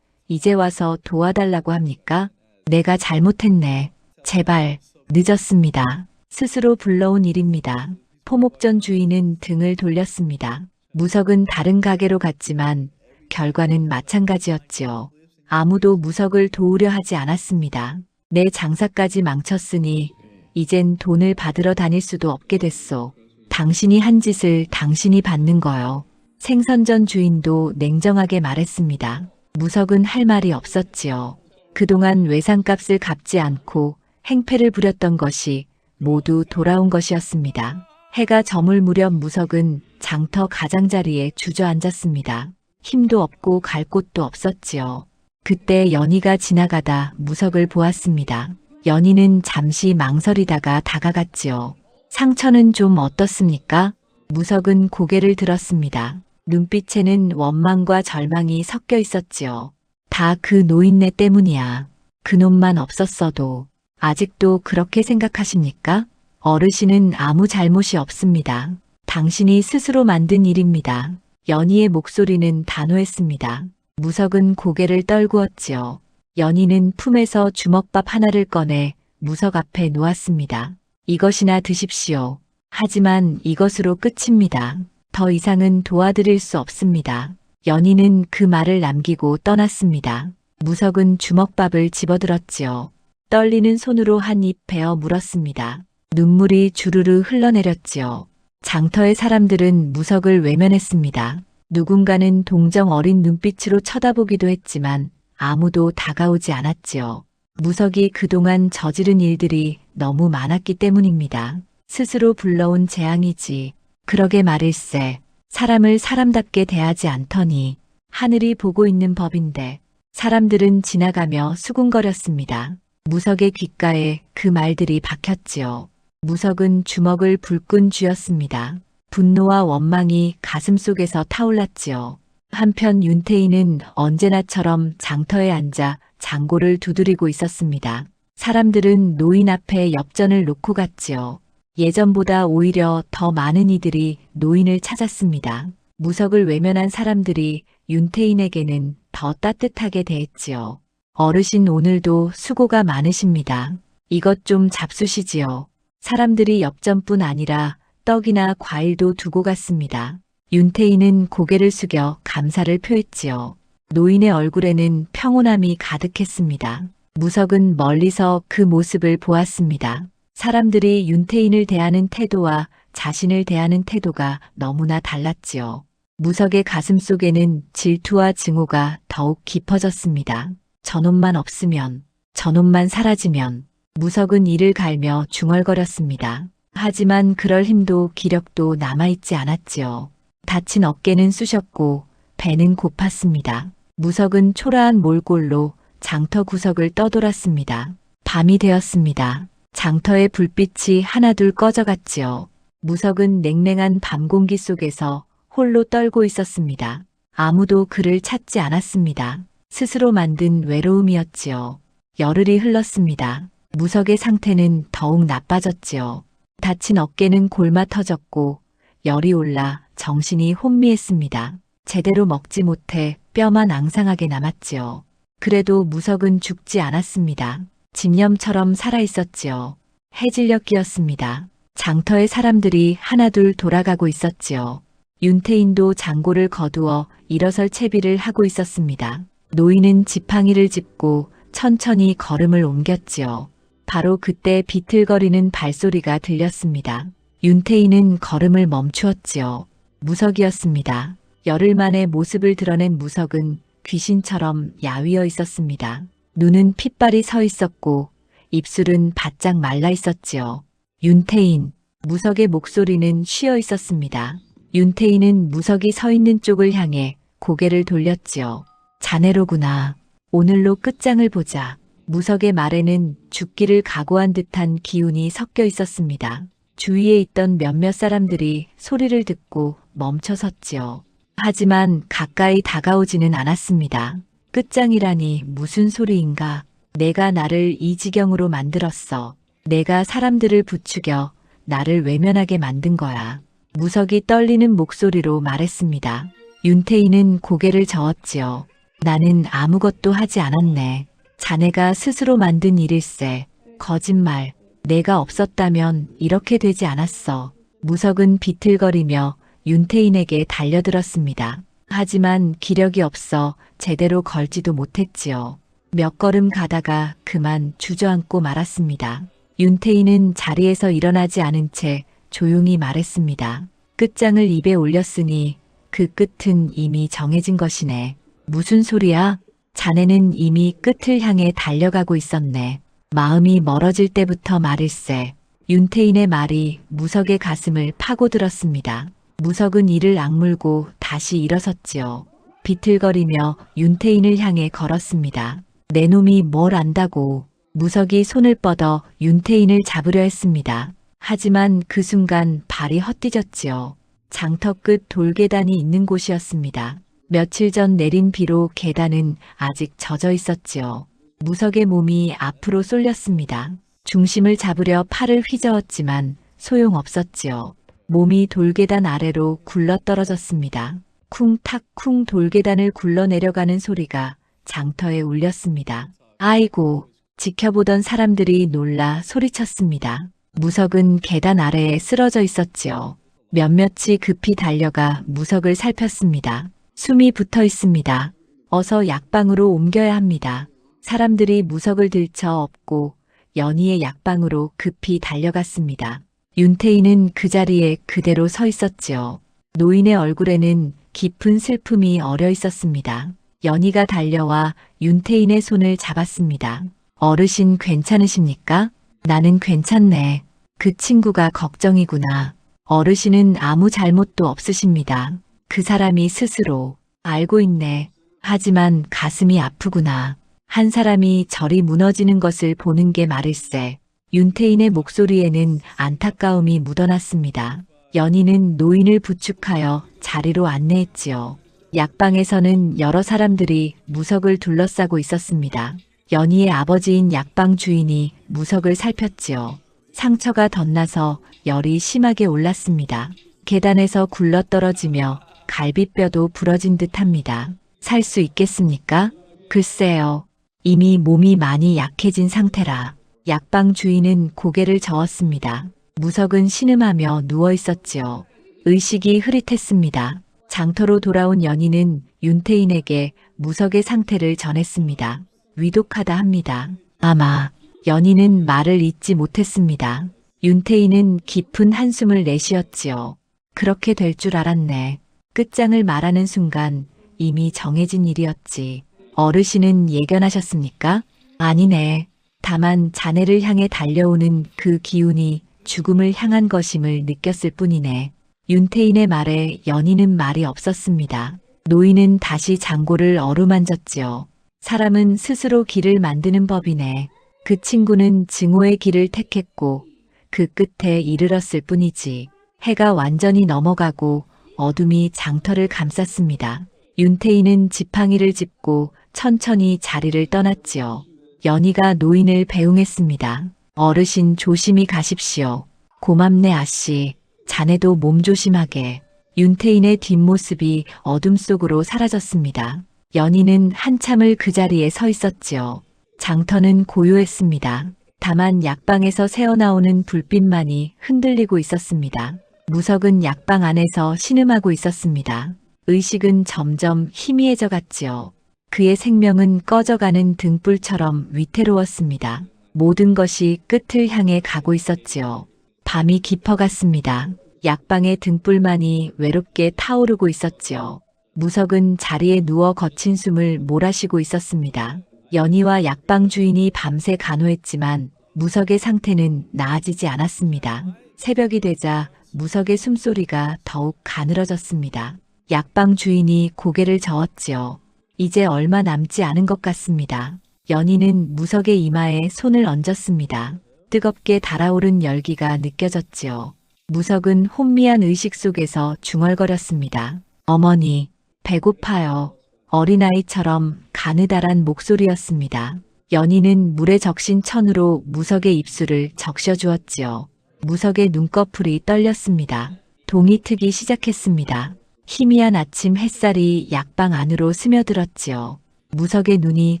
이제 와서 도와달라고 합니까? 내가 잘못했네. 제발, 늦었습니다. 스스로 불러온 일입니다. 포목전 주인은 등을 돌렸습니다. 무석은 다른 가게로 갔지만 결과는 마찬가지였지요. 아무도 무석을 도우려 하지 않았습니다. 내 장사까지 망쳤으니 이젠 돈을 받으러 다닐 수도 없게 됐소. 당신이 한 짓을 당신이 받는 거요. 생선전 주인도 냉정하게 말했습니다. 무석은 할 말이 없었지요. 그동안 외상값을 갚지 않고 행패를 부렸던 것이 모두 돌아온 것이었습니다. 해가 저물 무렵 무석은 장터 가장자리에 주저앉았습니다. 힘도 없고 갈 곳도 없었지요. 그때 연희가 지나가다 무석을 보았습니다. 연희는 잠시 망설이다가 다가갔지요. 상처는 좀 어떻습니까? 무석은 고개를 들었습니다. 눈빛에는 원망과 절망이 섞여 있었지요. 다 그 노인네 때문이야. 그놈만 없었어도. 아직도 그렇게 생각하십니까? 어르신은 아무 잘못이 없습니다. 당신이 스스로 만든 일입니다. 연희의 목소리는 단호했습니다. 무석은 고개를 떨구었지요. 연희는 품에서 주먹밥 하나를 꺼내 무석 앞에 놓았습니다. 이것이나 드십시오. 하지만 이것으로 끝입니다. 더 이상은 도와드릴 수 없습니다. 연희는 그 말을 남기고 떠났습니다. 무석은 주먹밥을 집어들었지요. 떨리는 손으로 한 입 베어 물었습니다. 눈물이 주르르 흘러내렸지요. 장터의 사람들은 무석을 외면했습니다. 누군가는 동정 어린 눈빛으로 쳐다보기도 했지만 아무도 다가오지 않았지요. 무석이 그동안 저지른 일들이 너무 많았기 때문입니다. 스스로 불러온 재앙이지. 그러게 말일세. 사람을 사람답게 대하지 않더니 하늘이 보고 있는 법인데. 사람들은 지나가며 수군거렸습니다. 무석의 귓가에 그 말들이 박혔지요. 무석은 주먹을 불끈 쥐었습니다. 분노와 원망이 가슴속에서 타올랐지요. 한편 윤태희는 언제나처럼 장터에 앉아 장고를 두드리고 있었습니다. 사람들은 노인 앞에 엽전을 놓고 갔지요. 예전보다 오히려 더 많은 이들이 노인을 찾았습니다. 무석을 외면한 사람들이 윤태인에게는 더 따뜻하게 대했지요. 어르신 오늘도 수고가 많으십니다. 이것 좀 잡수시지요. 사람들이 엽전뿐 아니라 떡이나 과일도 두고 갔습니다. 윤태인은 고개를 숙여 감사를 표했지요. 노인의 얼굴에는 평온함이 가득했습니다. 무석은 멀리서 그 모습을 보았습니다. 사람들이 윤태인을 대하는 태도와 자신을 대하는 태도가 너무나 달랐지요. 무석의 가슴 속에는 질투와 증오가 더욱 깊어졌습니다. 저놈만 없으면, 저놈만 사라지면. 무석은 이를 갈며 중얼거렸습니다. 하지만 그럴 힘도 기력도 남아있지 않았지요. 다친 어깨는 쑤셨고 배는 고팠습니다. 무석은 초라한 몰골로 장터 구석을 떠돌았습니다. 밤이 되었습니다. 장터의 불빛이 하나둘 꺼져갔지요. 무석은 냉랭한 밤 공기 속에서 홀로 떨고 있었습니다. 아무도 그를 찾지 않았습니다. 스스로 만든 외로움이었지요. 열흘이 흘렀습니다. 무석의 상태는 더욱 나빠졌지요. 다친 어깨는 골마 터졌고 열이 올라 정신이 혼미했습니다. 제대로 먹지 못해 뼈만 앙상하게 남았지요. 그래도 무석은 죽지 않았습니다. 집념처럼 살아있었지요. 해질녘 끼었습니다. 장터의 사람들이 하나둘 돌아가고 있었지요. 윤태인도 장고를 거두어 일어설 채비를 하고 있었습니다. 노인은 지팡이를 짚고 천천히 걸음을 옮겼지요. 바로 그때 비틀거리는 발소리가 들렸습니다. 윤태인은 걸음을 멈추었지요. 무석이었습니다. 열흘 만에 모습을 드러낸 무석은 귀신처럼 야위어 있었습니다. 눈은 핏발이 서 있었고 입술은 바짝 말라 있었지요. 윤태인, 무석의 목소리는 쉬어 있었습니다. 윤태인은 무석이 서 있는 쪽을 향해 고개를 돌렸지요. 자네로구나. 오늘로 끝장을 보자. 무석의 말에는 죽기를 각오한 듯한 기운이 섞여 있었습니다. 주위에 있던 몇몇 사람들이 소리를 듣고 멈춰섰지요. 하지만 가까이 다가오지는 않았습니다. 끝장이라니 무슨 소리인가. 내가 나를 이 지경으로 만들었어. 내가 사람들을 부추겨 나를 외면하게 만든 거야. 무석이 떨리는 목소리로 말했습니다. 윤태인은 고개를 저었지요. 나는 아무것도 하지 않았네. 자네가 스스로 만든 일일세. 거짓말. 내가 없었다면 이렇게 되지 않았어. 무석은 비틀거리며 윤태인에게 달려들었습니다. 하지만 기력이 없어 제대로 걸지도 못했지요. 몇 걸음 가다가 그만 주저앉고 말았습니다. 윤태인은 자리에서 일어나지 않은 채 조용히 말했습니다. 끝장을 입에 올렸으니 그 끝은 이미 정해진 것이네. 무슨 소리야? 자네는 이미 끝을 향해 달려가고 있었네. 마음이 멀어질 때부터 말일세. 윤태인의 말이 무석의 가슴을 파고들었습니다. 무석은 이를 악물고 다시 일어섰지요. 비틀거리며 윤태인을 향해 걸었습니다. 내 놈이 뭘 안다고. 무석이 손을 뻗어 윤태인을 잡으려 했습니다. 하지만 그 순간 발이 헛디졌지요. 장터 끝 돌계단이 있는 곳이었습니다. 며칠 전 내린 비로 계단은 아직 젖어 있었지요. 무석의 몸이 앞으로 쏠렸습니다. 중심을 잡으려 팔을 휘저었지만 소용없었지요. 몸이 돌계단 아래로 굴러떨어졌습니다. 쿵탁쿵 돌계단을 굴러내려가는 소리가 장터에 울렸습니다. 아이고! 지켜보던 사람들이 놀라 소리쳤습니다. 무석은 계단 아래에 쓰러져 있었지요. 몇몇이 급히 달려가 무석을 살폈습니다. 숨이 붙어 있습니다. 어서 약방으로 옮겨야 합니다. 사람들이 무석을 들쳐 업고 연희의 약방으로 급히 달려갔습니다. 윤태인은 그 자리에 그대로 서 있었지요. 노인의 얼굴에는 깊은 슬픔이 어려 있었습니다. 연희가 달려와 윤태인의 손을 잡았습니다. 어르신 괜찮으십니까? 나는 괜찮네. 그 친구가 걱정이구나. 어르신은 아무 잘못도 없으십니다. 그 사람이 스스로 알고 있네. 하지만 가슴이 아프구나. 한 사람이 저리 무너지는 것을 보는 게 말일세. 윤태인의 목소리에는 안타까움이 묻어났습니다. 연희는 노인을 부축하여 자리로 안내했지요. 약방에서는 여러 사람들이 무석을 둘러싸고 있었습니다. 연희의 아버지인 약방 주인이 무석을 살폈지요. 상처가 덧나서 열이 심하게 올랐습니다. 계단에서 굴러떨어지며 갈비뼈도 부러진 듯합니다. 살 수 있겠습니까? 글쎄요. 이미 몸이 많이 약해진 상태라. 약방 주인은 고개를 저었습니다. 무석은 신음하며 누워 있었지요. 의식이 흐릿했습니다. 장터로 돌아온 연희는 윤태인에게 무석의 상태를 전했습니다. 위독하다 합니다. 아마 연희는 말을 잇지 못했습니다. 윤태인은 깊은 한숨을 내쉬었지요. 그렇게 될 줄 알았네. 끝장을 말하는 순간 이미 정해진 일이었지. 어르신은 예견하셨습니까? 아니네. 다만 자네를 향해 달려오는 그 기운이 죽음을 향한 것임을 느꼈을 뿐이네. 윤태인의 말에 연희는 말이 없었습니다. 노인은 다시 장고를 어루만졌지요. 사람은 스스로 길을 만드는 법이네. 그 친구는 증오의 길을 택했고 그 끝에 이르렀을 뿐이지. 해가 완전히 넘어가고 어둠이 장터를 감쌌습니다. 윤태인은 지팡이를 짚고 천천히 자리를 떠났지요. 연희가 노인을 배웅했습니다. 어르신 조심히 가십시오. 고맙네 아씨. 자네도 몸 조심하게. 윤태인의 뒷모습이 어둠 속으로 사라졌습니다. 연희는 한참을 그 자리에 서 있었지요. 장터는 고요했습니다. 다만 약방에서 새어나오는 불빛만이 흔들리고 있었습니다. 무석은 약방 안에서 신음하고 있었습니다. 의식은 점점 희미해져 갔지요. 그의 생명은 꺼져가는 등불처럼 위태로웠습니다. 모든 것이 끝을 향해 가고 있었지요. 밤이 깊어갔습니다. 약방의 등불만이 외롭게 타오르고 있었지요. 무석은 자리에 누워 거친 숨을 몰아쉬고 있었습니다. 연희와 약방 주인이 밤새 간호했지만 무석의 상태는 나아지지 않았습니다. 새벽이 되자 무석의 숨소리가 더욱 가늘어졌습니다. 약방 주인이 고개를 저었지요. 이제 얼마 남지 않은 것 같습니다. 연희는 무석의 이마에 손을 얹었습니다. 뜨겁게 달아오른 열기가 느껴졌지요. 무석은 혼미한 의식 속에서 중얼거렸습니다. 어머니, 배고파요. 어린아이처럼 가느다란 목소리였습니다. 연희는 물에 적신 천으로 무석의 입술을 적셔주었지요. 무석의 눈꺼풀이 떨렸습니다. 동이 트기 시작했습니다. 희미한 아침 햇살이 약방 안으로 스며들었지요. 무석의 눈이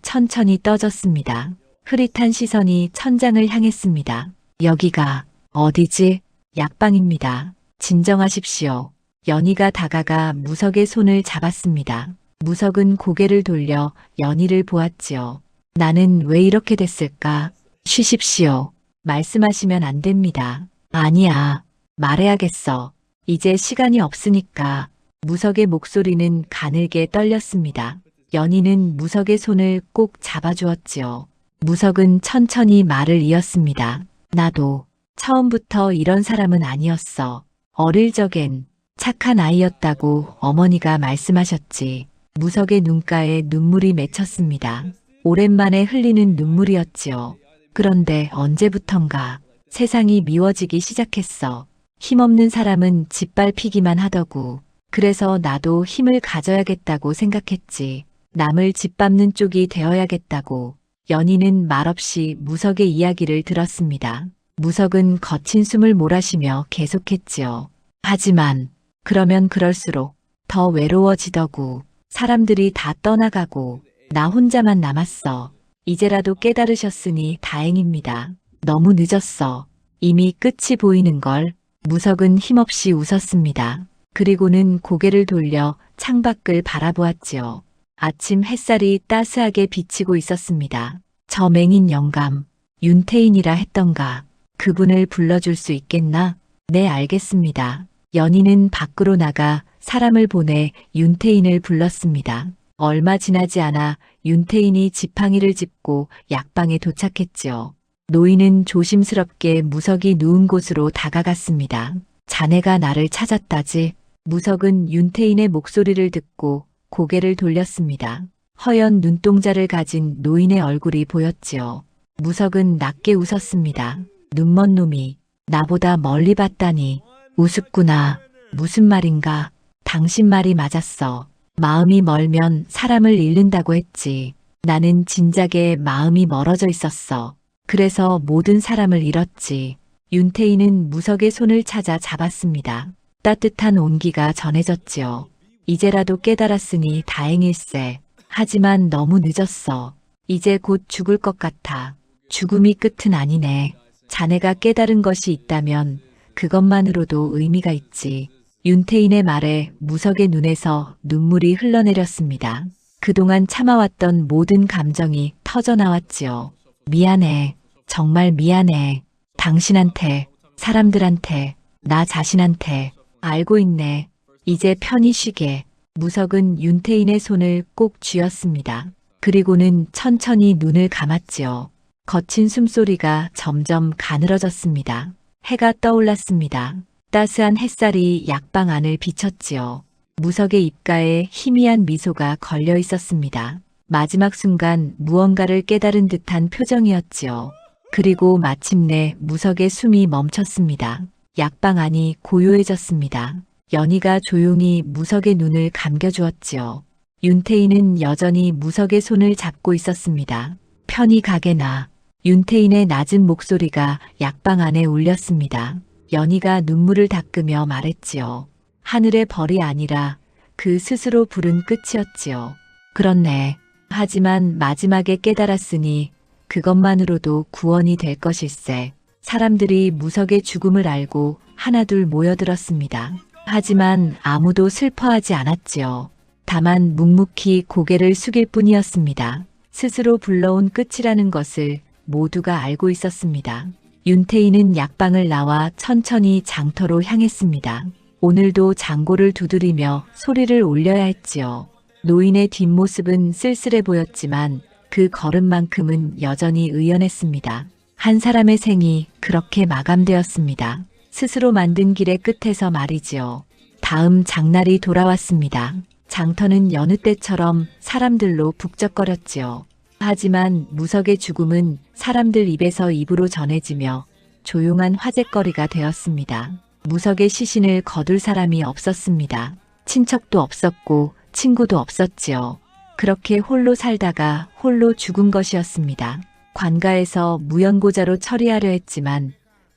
천천히 떠졌습니다. 흐릿한 시선이 천장을 향했습니다. 여기가 어디지? 약방입니다. 진정하십시오. 연희가 다가가 무석의 손을 잡았습니다. 무석은 고개를 돌려 연희를 보았지요. 나는 왜 이렇게 됐을까? 쉬십시오. 말씀하시면 안 됩니다. 아니야. 말해야겠어. 이제 시간이 없으니까. 무석의 목소리는 가늘게 떨렸습니다. 연희는 무석의 손을 꼭 잡아주었지요. 무석은 천천히 말을 이었습니다. 나도 처음부터 이런 사람은 아니었어. 어릴 적엔 착한 아이였다고 어머니가 말씀하셨지. 무석의 눈가에 눈물이 맺혔습니다. 오랜만에 흘리는 눈물이었지요. 그런데 언제부턴가 세상이 미워지기 시작했어. 힘없는 사람은 짓밟히기만 하더구. 그래서 나도 힘을 가져야겠다고 생각했지. 남을 짓밟는 쪽이 되어야겠다고. 연희는 말없이 무석의 이야기를 들었습니다. 무석은 거친 숨을 몰아쉬며 계속했지요. 하지만 그러면 그럴수록 더 외로워지더구. 사람들이 다 떠나가고 나 혼자만 남았어. 이제라도 깨달으셨으니 다행입니다. 너무 늦었어. 이미 끝이 보이는걸. 무석은 힘없이 웃었습니다. 그리고는 고개를 돌려 창밖을 바라보았지요. 아침 햇살이 따스하게 비치고 있었습니다. 저 맹인 영감, 윤태인이라 했던가. 그분을 불러줄 수 있겠나? 네, 알겠습니다. 연희는 밖으로 나가 사람을 보내 윤태인을 불렀습니다. 얼마 지나지 않아 윤태인이 지팡이를 짚고 약방에 도착했지요. 노인은 조심스럽게 무석이 누운 곳으로 다가갔습니다. 자네가 나를 찾았다지? 무석은 윤태인의 목소리를 듣고 고개를 돌렸습니다. 허연 눈동자를 가진 노인의 얼굴이 보였지요. 무석은 낮게 웃었습니다. 눈먼 놈이 나보다 멀리 봤다니. 우습구나. 무슨 말인가? 당신 말이 맞았어. 마음이 멀면 사람을 잃는다고 했지. 나는 진작에 마음이 멀어져 있었어. 그래서 모든 사람을 잃었지. 윤태인은 무석의 손을 찾아 잡았습니다. 따뜻한 온기가 전해졌지요. 이제라도 깨달았으니 다행일세. 하지만 너무 늦었어. 이제 곧 죽을 것 같아. 죽음이 끝은 아니네. 자네가 깨달은 것이 있다면 그것만으로도 의미가 있지. 윤태인의 말에 무석의 눈에서 눈물이 흘러내렸습니다. 그동안 참아왔던 모든 감정이 터져나왔지요. 미안해. 정말 미안해. 당신한테, 사람들한테, 나 자신한테. 알고 있네. 이제 편히 쉬게. 무석은 윤태인의 손을 꼭 쥐었습니다. 그리고는 천천히 눈을 감았지요. 거친 숨소리가 점점 가늘어졌습니다. 해가 떠올랐습니다. 따스한 햇살이 약방 안을 비쳤지요. 무석의 입가에 희미한 미소가 걸려 있었습니다. 마지막 순간 무언가를 깨달은 듯한 표정이었지요. 그리고 마침내 무석의 숨이 멈췄습니다. 약방 안이 고요해졌습니다. 연희가 조용히 무석의 눈을 감겨주었지요. 윤태인은 여전히 무석의 손을 잡고 있었습니다. 편히 가게나. 윤태인의 낮은 목소리가 약방 안에 울렸습니다. 연희가 눈물을 닦으며 말했지요. 하늘의 벌이 아니라 그 스스로 부른 끝이었지요. 그렇네. 하지만 마지막에 깨달았으니 그것만으로도 구원이 될 것일세. 사람들이 무석의 죽음을 알고 하나둘 모여들었습니다. 하지만 아무도 슬퍼하지 않았지요. 다만 묵묵히 고개를 숙일 뿐이었습니다. 스스로 불러온 끝이라는 것을 모두가 알고 있었습니다. 윤태인은 약방을 나와 천천히 장터로 향했습니다. 오늘도 장고를 두드리며 소리를 올려야 했지요. 노인의 뒷모습은 쓸쓸해 보였지만 그 걸음만큼은 여전히 의연했습니다. 한 사람의 생이 그렇게 마감되었습니다. 스스로 만든 길의 끝에서 말이지요. 다음 장날이 돌아왔습니다. 장터는 여느 때처럼 사람들로 북적거렸지요. 하지만 무석의 죽음은 사람들 입에서 입으로 전해지며 조용한 화제거리가 되었습니다. 무석의 시신을 거둘 사람이 없었습니다. 친척도 없었고 친구도 없었지요. 그렇게 홀로 살다가 홀로 죽은 것이었습니다. 관가에서 무연고자로 처리하려 했지만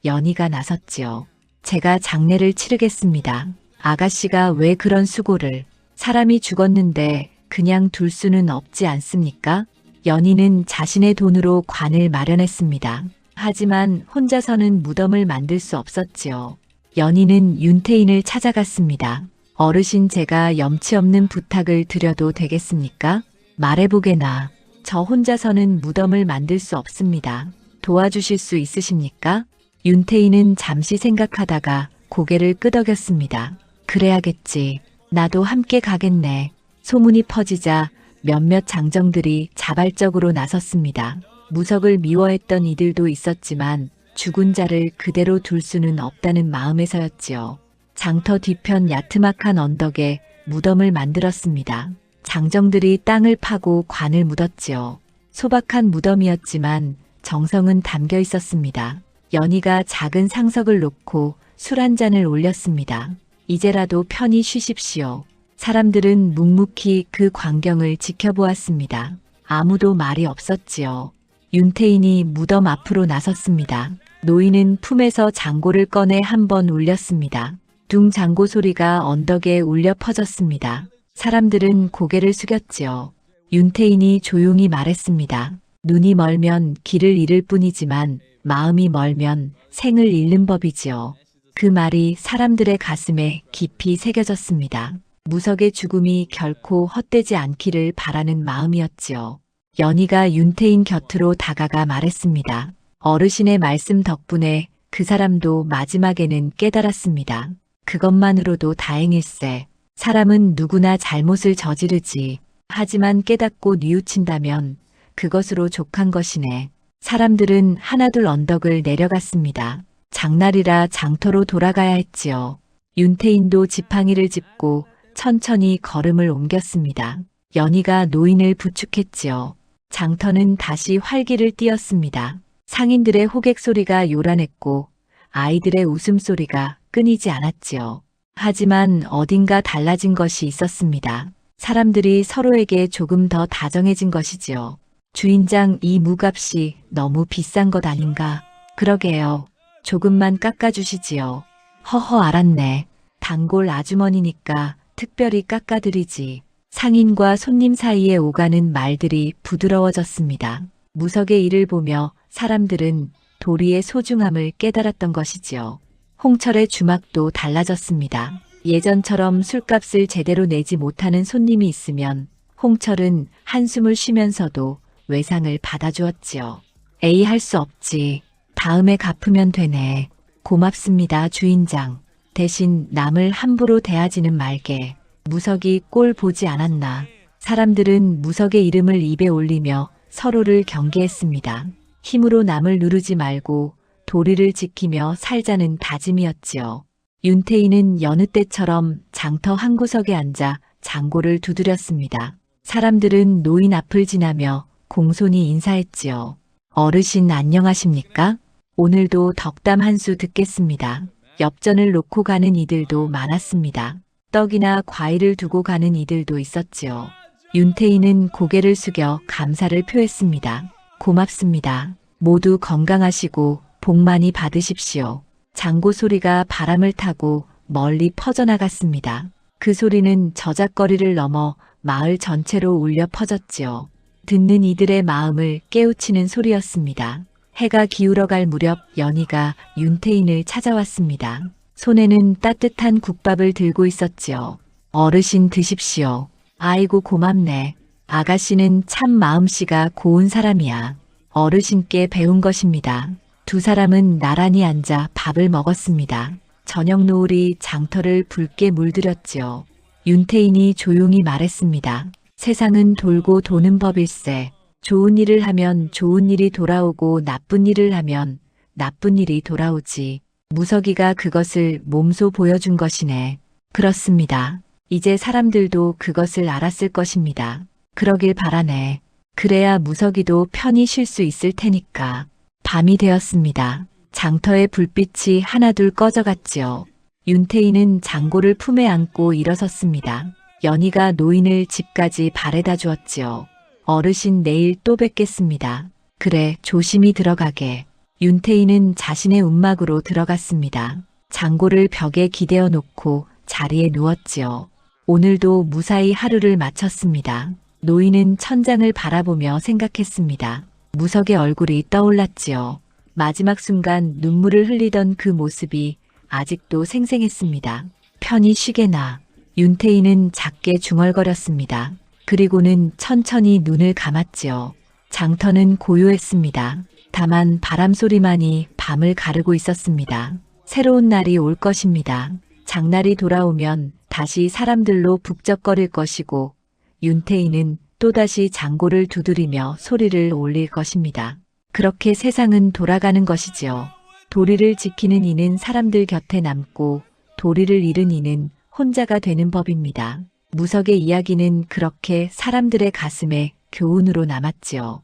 연희가 나섰지요. 제가 장례를 치르겠습니다. 아가씨가 왜 그런 수고를, 사람이 죽었는데 그냥 둘 수는 없지 않습니까? 연희는 자신의 돈으로 관을 마련했습니다. 하지만 혼자서는 무덤을 만들 수 없었지요. 연희는 윤태인을 찾아갔습니다. 어르신, 제가 염치 없는 부탁을 드려도 되겠습니까? 말해보게나. 저 혼자서는 무덤을 만들 수 없습니다. 도와주실 수 있으십니까? 윤태인은 잠시 생각하다가 고개를 끄덕였습니다. 그래야겠지. 나도 함께 가겠네. 소문이 퍼지자 몇몇 장정들이 자발적으로 나섰습니다. 무석을 미워했던 이들도 있었지만 죽은 자를 그대로 둘 수는 없다는 마음에서였지요. 장터 뒤편 야트막한 언덕에 무덤을 만들었습니다. 장정들이 땅을 파고 관을 묻었지요. 소박한 무덤이었지만 정성은 담겨 있었습니다. 연희가 작은 상석을 놓고 술 한 잔을 올렸습니다. 이제라도 편히 쉬십시오. 사람들은 묵묵히 그 광경을 지켜보았습니다. 아무도 말이 없었지요. 윤태인이 무덤 앞으로 나섰습니다. 노인은 품에서 장고를 꺼내 한 번 울렸습니다. 둥 장고 소리가 언덕에 울려 퍼졌습니다. 사람들은 고개를 숙였지요. 윤태인이 조용히 말했습니다. 눈이 멀면 길을 잃을 뿐이지만 마음이 멀면 생을 잃는 법이지요. 그 말이 사람들의 가슴에 깊이 새겨졌습니다. 무석의 죽음이 결코 헛되지 않기를 바라는 마음이었지요. 연희가 윤태인 곁으로 다가가 말했습니다. 어르신의 말씀 덕분에 그 사람도 마지막에는 깨달았습니다. 그것만으로도 다행일세. 사람은 누구나 잘못을 저지르지. 하지만 깨닫고 뉘우친다면 그것으로 족한 것이네. 사람들은 하나둘 언덕을 내려갔습니다. 장날이라 장터로 돌아가야 했지요. 윤태인도 지팡이를 짚고 천천히 걸음을 옮겼습니다. 연희가 노인을 부축했지요. 장터는 다시 활기를 띠었습니다. 상인들의 호객 소리가 요란했고 아이들의 웃음소리가 끊이지 않았지요. 하지만 어딘가 달라진 것이 있었습니다. 사람들이 서로에게 조금 더 다정해진 것이지요. 주인장, 이 무값이 너무 비싼 것 아닌가? 그러게요. 조금만 깎아주시지요. 허허, 알았네. 단골 아주머니니까 특별히 깎아드리지. 상인과 손님 사이에 오가는 말들이 부드러워졌습니다. 무석의 일을 보며 사람들은 도리의 소중함을 깨달았던 것이지요. 홍철의 주막도 달라졌습니다. 예전처럼 술값을 제대로 내지 못하는 손님이 있으면 홍철은 한숨을 쉬면서도 외상을 받아주었지요. 에이, 할 수 없지. 다음에 갚으면 되네. 고맙습니다, 주인장. 대신 남을 함부로 대하지는 말게. 무석이 꼴 보지 않았나. 사람들은 무석의 이름을 입에 올리며 서로를 경계했습니다. 힘으로 남을 누르지 말고 도리를 지키며 살자는 다짐이었지요. 윤태인은 여느 때처럼 장터 한 구석에 앉아 장고를 두드렸습니다. 사람들은 노인 앞을 지나며 공손히 인사했지요. 어르신, 안녕하십니까? 오늘도 덕담 한 수 듣겠습니다. 엽전을 놓고 가는 이들도 많았습니다. 떡이나 과일을 두고 가는 이들도 있었지요. 윤태인은 고개를 숙여 감사를 표했습니다. 고맙습니다. 모두 건강하시고 복 많이 받으십시오. 장고 소리가 바람을 타고 멀리 퍼져나갔습니다. 그 소리는 저작거리를 넘어 마을 전체로 울려 퍼졌지요. 듣는 이들의 마음을 깨우치는 소리였습니다. 해가 기울어갈 무렵 연희가 윤태인을 찾아왔습니다. 손에는 따뜻한 국밥을 들고 있었지요. 어르신, 드십시오. 아이고, 고맙네. 아가씨는 참 마음씨가 고운 사람이야. 어르신께 배운 것입니다. 두 사람은 나란히 앉아 밥을 먹었습니다. 저녁 노을이 장터를 붉게 물들였지요. 윤태인이 조용히 말했습니다. 세상은 돌고 도는 법일세. 좋은 일을 하면 좋은 일이 돌아오고 나쁜 일을 하면 나쁜 일이 돌아오지. 무석이가 그것을 몸소 보여준 것이네. 그렇습니다. 이제 사람들도 그것을 알았을 것입니다. 그러길 바라네. 그래야 무석이도 편히 쉴 수 있을 테니까. 밤이 되었습니다. 장터의 불빛이 하나둘 꺼져갔지요. 윤태인은 장고를 품에 안고 일어섰습니다. 연희가 노인을 집까지 바래다 주었지요. 어르신, 내일 또 뵙겠습니다. 그래, 조심히 들어가게. 윤태인은 자신의 움막으로 들어갔습니다. 장고를 벽에 기대어 놓고 자리에 누웠지요. 오늘도 무사히 하루를 마쳤습니다. 노인은 천장을 바라보며 생각했습니다. 무석의 얼굴이 떠올랐지요. 마지막 순간 눈물을 흘리던 그 모습이 아직도 생생했습니다. 편히 쉬게나. 윤태희는 작게 중얼거렸습니다. 그리고는 천천히 눈을 감았지요. 장터는 고요했습니다. 다만 바람 소리만이 밤을 가르고 있었습니다. 새로운 날이 올 것입니다. 장날이 돌아오면 다시 사람들로 북적거릴 것이고 윤태희는 또다시 장고를 두드리며 소리를 올릴 것입니다. 그렇게 세상은 돌아가는 것이지요. 도리를 지키는 이는 사람들 곁에 남고 도리를 잃은 이는 혼자가 되는 법입니다. 무석의 이야기는 그렇게 사람들의 가슴에 교훈으로 남았지요.